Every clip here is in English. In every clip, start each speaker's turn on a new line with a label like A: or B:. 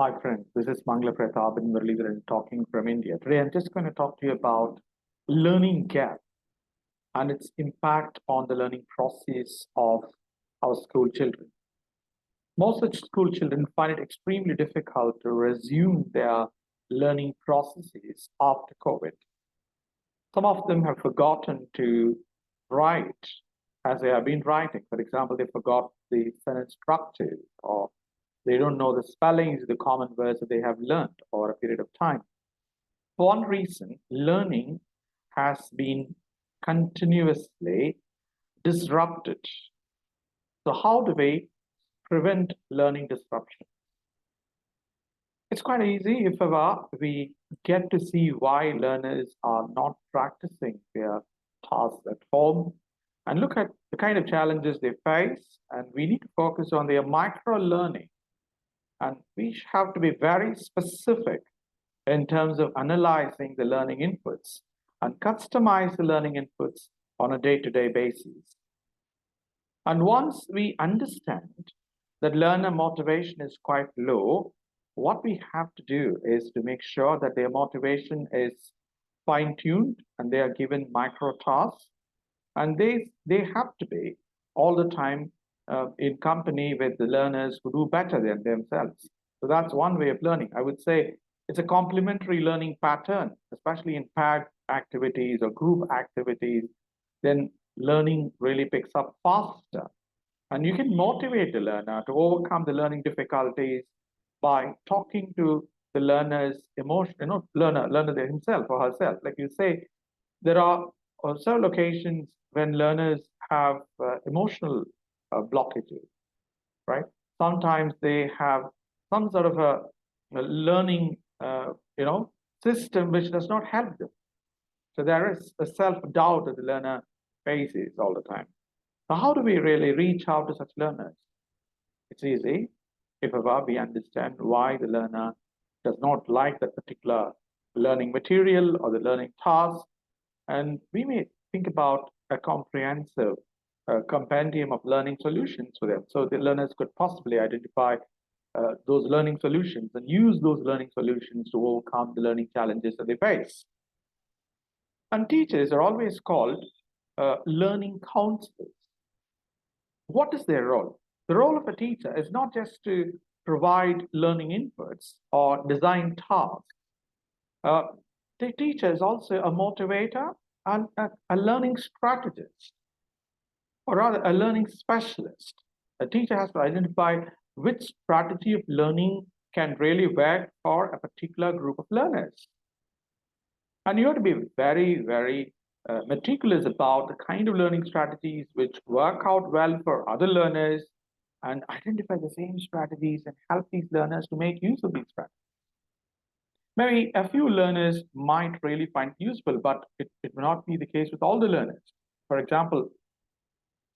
A: Hi friends, this is Mangalaprathaban, and talking from India. Today I'm just going to talk to you about learning gap and its impact on the learning process of our school children. Most such school children find it extremely difficult to resume their learning processes after COVID. Some of them have forgotten to write as they have been writing. For example, they forgot the sentence structure, or they don't know the spellings of the common words that they have learned over a period of time. For one reason, learning has been continuously disrupted. So how do we prevent learning disruption? It's quite easy if ever we get to see why learners are not practicing their tasks at home and look at the kind of challenges they face, and we need to focus on their micro learning. And we have to be very specific in terms of analyzing the learning inputs and customize the learning inputs on a day-to-day basis. And once we understand that learner motivation is quite low, what we have to do is to make sure that their motivation is fine-tuned and they are given micro tasks, and they have to be all the time in company with the learners who do better than themselves. So that's one way of learning. I would say it's a complementary learning pattern, especially in paired activities or group activities. Then learning really picks up faster. And you can motivate the learner to overcome the learning difficulties by talking to the learner's emotion, learner himself or herself. Like you say, there are several occasions when learners have emotional blockages, right? Sometimes they have some sort of a learning, system which does not help them. So there is a self-doubt that the learner faces all the time. So how do we really reach out to such learners? It's easy if ever we understand why the learner does not like that particular learning material or the learning task, and we may think about a comprehensive compendium of learning solutions for them. So the learners could possibly identify those learning solutions and use those learning solutions to overcome the learning challenges that they face. And teachers are always called learning counselors. What is their role? The role of a teacher is not just to provide learning inputs or design tasks. The teacher is also a motivator and a learning strategist, or rather a learning specialist. A teacher has to identify which strategy of learning can really work for a particular group of learners. And you have to be very, very meticulous about the kind of learning strategies which work out well for other learners, and identify the same strategies and help these learners to make use of these strategies. Maybe a few learners might really find it useful, but it may not be the case with all the learners. For example,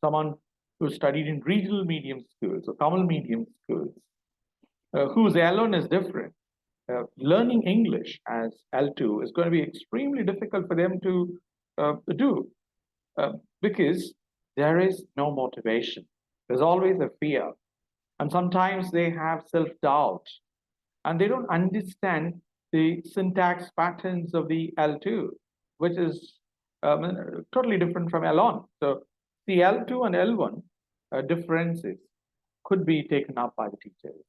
A: someone who studied in regional medium schools or Tamil medium schools, whose L1 is different, learning English as L2 is going to be extremely difficult for them to do because there is no motivation. There's always a fear. And sometimes they have self-doubt and they don't understand the syntax patterns of the L2, which is totally different from L1. So the L2 and L1 differences could be taken up by the teachers.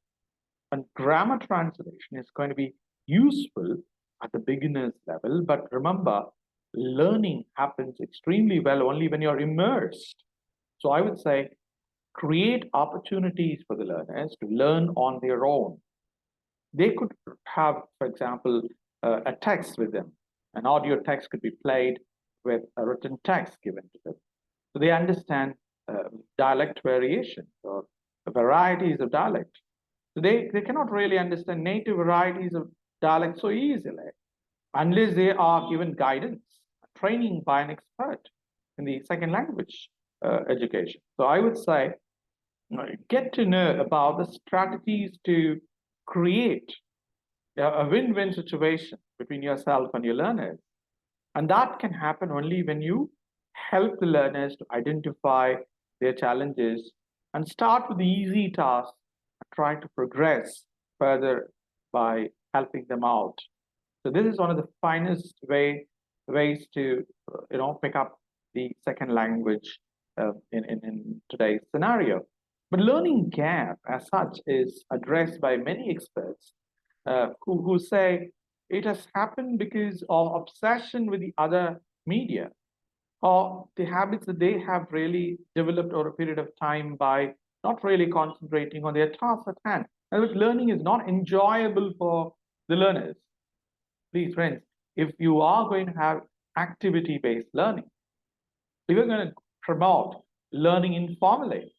A: And grammar translation is going to be useful at the beginner's level, but remember, learning happens extremely well only when you're immersed. So I would say create opportunities for the learners to learn on their own. They could have, for example, a text with them. An audio text could be played with a written text given to them. So they understand dialect variations or varieties of dialect. So they cannot really understand native varieties of dialect so easily unless they are given guidance, training by an expert in the second language education. So I would say, get to know about the strategies to create a win-win situation between yourself and your learners. And that can happen only when you help the learners to identify their challenges and start with the easy tasks and try to progress further by helping them out. So this is one of the finest ways to pick up the second language in today's scenario. But learning gap as such is addressed by many experts who say it has happened because of obsession with the other media or the habits that they have really developed over a period of time by not really concentrating on their tasks at hand. And learning is not enjoyable for the learners. Please, friends, if you are going to have activity-based learning, if you're going to promote learning informally,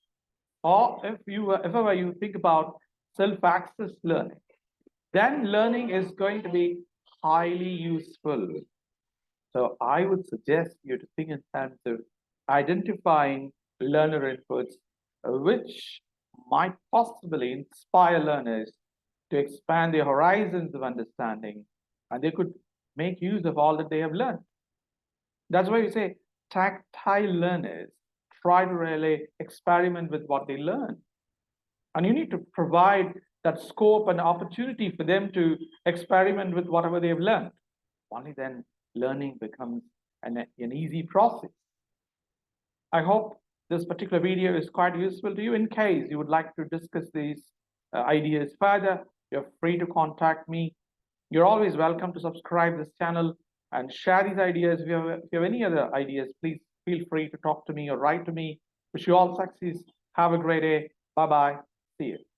A: or if ever you think about self-access learning, then learning is going to be highly useful. So I would suggest you to think in terms of identifying learner inputs which might possibly inspire learners to expand their horizons of understanding, and they could make use of all that they have learned. That's why you say tactile learners try to really experiment with what they learn. And you need to provide that scope and opportunity for them to experiment with whatever they've learned. Only then learning becomes an easy process. I hope this particular video is quite useful to you. In case you would like to discuss these ideas further, you're free to contact me. You're always welcome to subscribe this channel and share these ideas. If you have any other ideas, please feel free to talk to me or write to me. Wish you all success. Have a great day. Bye-bye. See you.